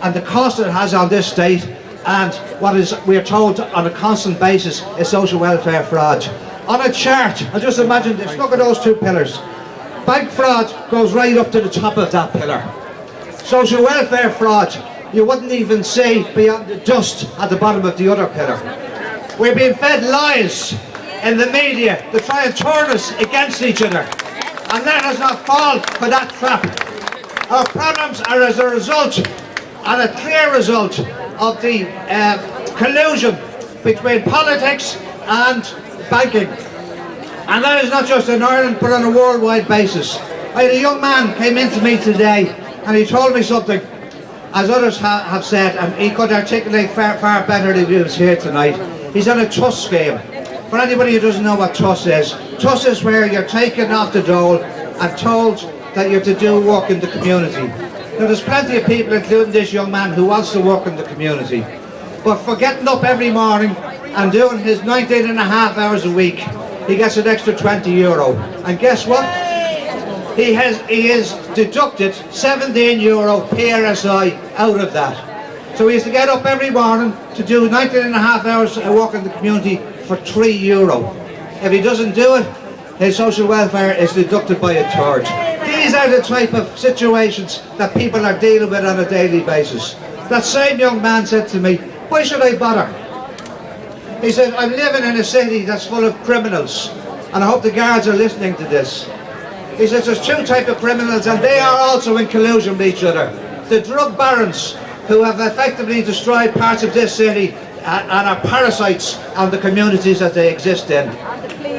and the cost it has on this state, and what is, we are told on a constant basis, is social welfare fraud. On a chart, I just imagine this, look at those two pillars. Bank fraud goes right up to the top of that pillar. Social welfare fraud, you wouldn't even see beyond the dust at the bottom of the other pillar. We're being fed lies in the media to try and turn us against each other, and let us not fall for that trap. Our problems are as a result, and a clear result, of the collusion between politics and banking. And that is not just in Ireland, but on a worldwide basis. I had a young man came into me today, and he told me something, as others have said, and he could articulate far better than he was here tonight. He's on a TUS scheme. For anybody who doesn't know what TUS is where you're taken off the dole and told that you're to do work in the community. Now there's plenty of people, including this young man, who wants to work in the community. But for getting up every morning and doing his 19 and a half hours a week, he gets an extra €20. And guess what? He is deducted €17 PRSI out of that. So he has to get up every morning to do 19 and a half hours of work in the community for €3. If he doesn't do it, his social welfare is deducted by a third. These are the type of situations that people are dealing with on a daily basis. That same young man said to me, why should I bother? He said, I'm living in a city that's full of criminals, and I hope the guards are listening to this. He says there's two types of criminals, and they are also in collusion with each other. The drug barons, who have effectively destroyed parts of this city and are parasites on the communities that they exist in.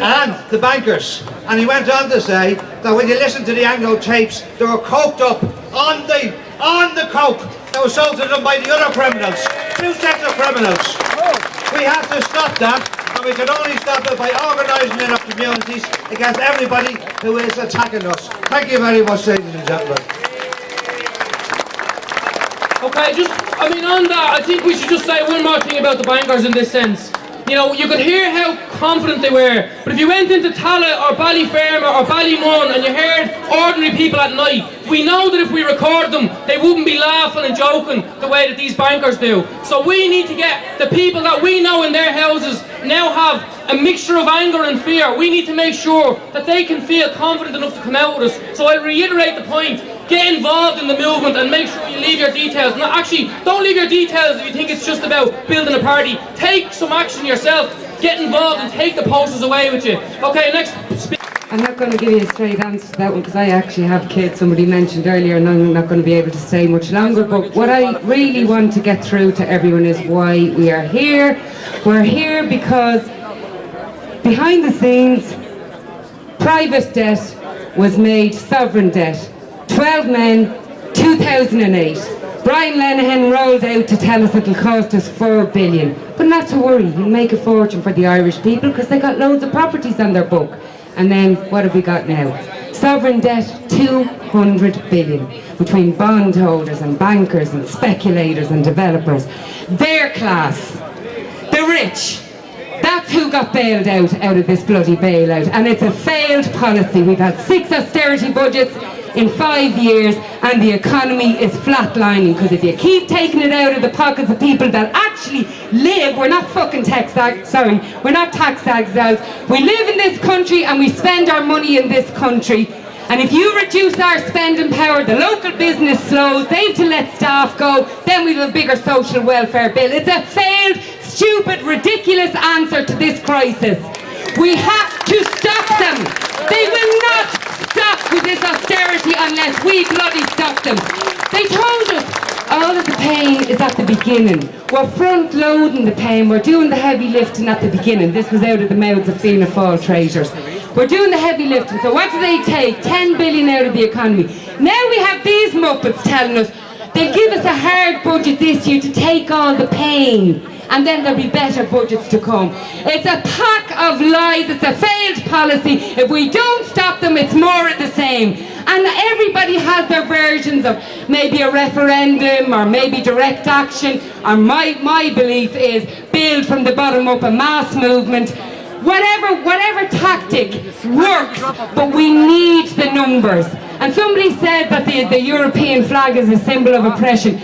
And the bankers. And he went on to say that when you listen to the Anglo tapes, they were coked up on the coke that was sold to them by the other criminals. Two sets of criminals. We have to stop that, and we can only stop it by organising in our communities against everybody who is attacking us. Thank you very much, ladies and gentlemen. Okay, on that, I think we should just say one more thing about the bankers in this sense. You know, you could hear how confident they were, but if you went into Tallaght or Ballyfermot or Ballymun and you heard ordinary people at night, we know that if we record them, they wouldn't be laughing and joking the way that these bankers do. So we need to get the people that we know in their houses now have a mixture of anger and fear. We need to make sure that they can feel confident enough to come out with us. So I reiterate the point. Get involved in the movement and make sure you leave your details. No, actually, don't leave your details if you think it's just about building a party. Take some action yourself. Get involved and take the posters away with you. Okay, next speaker. I'm not going to give you a straight answer to that one because I actually have kids, somebody mentioned earlier, and I'm not going to be able to stay much longer. But what I really want to get through to everyone is why we are here. We're here because behind the scenes, private debt was made sovereign debt. 12 men, 2008. Brian Lenihan rolled out to tell us it'll cost us $4 billion. But not to worry, he'll make a fortune for the Irish people because they got loads of properties on their book. And then, what have we got now? Sovereign debt, $200 billion, between bondholders and bankers and speculators and developers. Their class, the rich, that's who got bailed out of this bloody bailout. And it's a failed policy. We've had 6 austerity budgets in 5 years, and the economy is flatlining because if you keep taking it out of the pockets of people that actually live, we're not fucking tax exiles, we live in this country and we spend our money in this country, and if you reduce our spending power, the local business slows, they have to let staff go, then we have a bigger social welfare bill. It's a failed, stupid, ridiculous answer to this crisis. We have to stop them. They will not stop with this austerity unless we bloody stop them. They told us all of the pain is at the beginning. We're front loading the pain. We're doing the heavy lifting at the beginning. This was out of the mouths of Fianna Fáil traitors. We're doing the heavy lifting. So what do they take? 10 billion out of the economy. Now we have these muppets telling us they'll give us a hard budget this year to take all the pain, and then there'll be better budgets to come. It's a pack of lies. It's a failed policy. If we don't stop them, it's more of the same. And everybody has their versions of maybe a referendum or maybe direct action, or my belief is build from the bottom up, a mass movement. Whatever tactic works, but we need the numbers. And somebody said that the European flag is a symbol of oppression.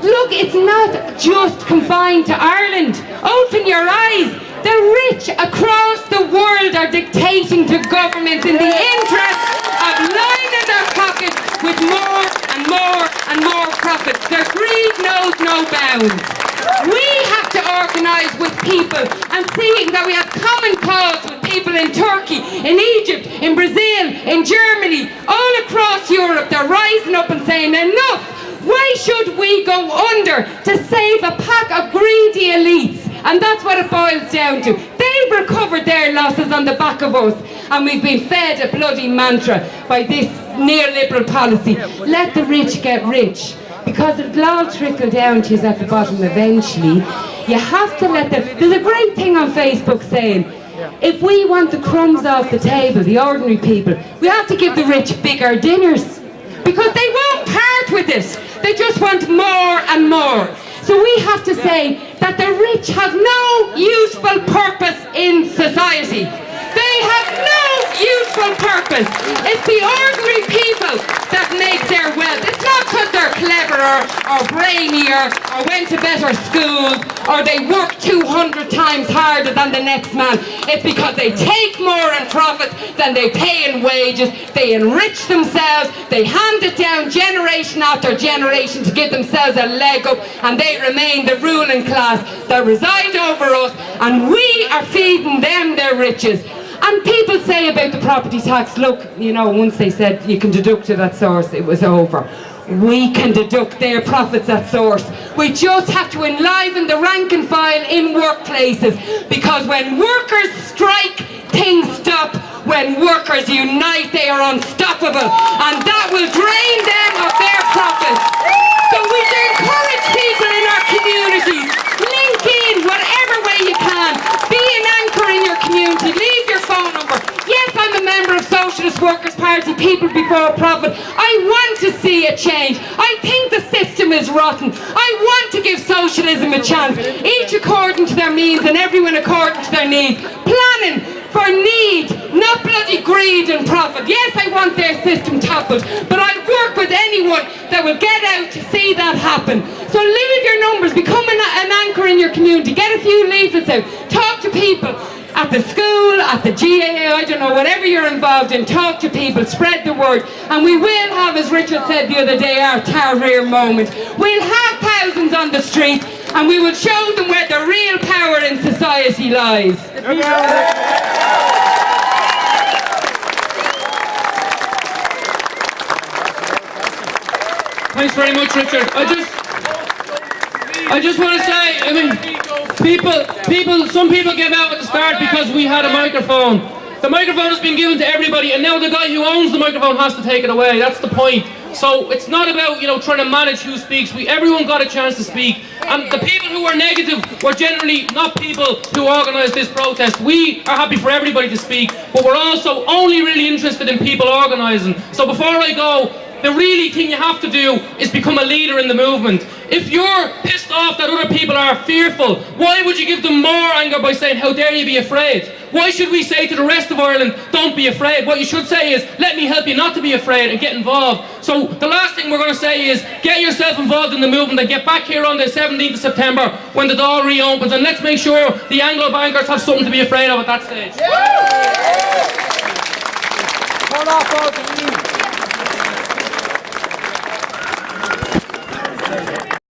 Look, it's not just confined to Ireland. Open your eyes. The rich across the world are dictating to governments in the interest of lining their pockets with more and more and more profits. Their greed knows no bounds. We have to organise with people and see that we have common cause with people in Turkey, in Egypt, in Brazil, in Germany, all across Europe. They're rising up and saying enough. Why should we go under to save a pack of greedy elites? And that's what it boils down to. They've recovered their losses on the back of us, and we've been fed a bloody mantra by this neoliberal policy. Let the rich get rich, because it'll all trickle down to you at the bottom eventually. You have to let them... There's a great thing on Facebook saying, if we want the crumbs off the table, the ordinary people, we have to give the rich bigger dinners, because they won't part with it. They just want more and more. So we have to say that the rich have no useful purpose in society. They have no useful purpose. It's the ordinary people that make their wealth. It's not because they're cleverer or brainier or went to better schools or they work 200 times harder than the next man. It's because they take more in profit than they pay in wages. They enrich themselves. They hand it down generation after generation to give themselves a leg up, and they remain the ruling class that reside over us, and we are feeding them their riches. And people say about the property tax, look, you know, once they said you can deduct it at source, it was over. We can deduct their profits at source. We just have to enliven the rank and file in workplaces, because when workers strike, things stop. When workers unite, they are unstoppable, and that will drain them of their profits. So we encourage people in our communities, link in whatever way you can. Be an anchor in your community. Leave your phone number. Yes, I'm a member of Socialist Workers' Party, People Before Profit. I want to see a change. I think the system is rotten. I want to give socialism a chance, each according to their means and everyone according to their needs. Planning for need, not bloody greed and profit. Yes, I want their system toppled, but I'll work with anyone that will get out to see that happen. So leave your numbers, become an anchor in your community, get a few leaflets out, talk to people at the school, at the GAA, I don't know, whatever you're involved in, talk to people, spread the word, and we will have, as Richard said the other day, our Tahrir moment. We'll have thousands on the street, and we will show them where the real power in society lies. Thanks very much, Richard. I just want to say, I mean, some people gave out at the start because we had a microphone. The microphone has been given to everybody, and now the guy who owns the microphone has to take it away. That's the point. So it's not about, you know, trying to manage who speaks. Everyone got a chance to speak. And the people who were negative were generally not people who organised this protest. We are happy for everybody to speak, but we're also only really interested in people organising. So before I go, the really thing you have to do is become a leader in the movement. If you're pissed off that other people are fearful, why would you give them more anger by saying, how dare you be afraid? Why should we say to the rest of Ireland, don't be afraid? What you should say is, let me help you not to be afraid and get involved. So the last thing we're going to say is, get yourself involved in the movement and get back here on the 17th of September when the Dáil reopens, and let's make sure the Anglo bankers have something to be afraid of at that stage. Hold off all the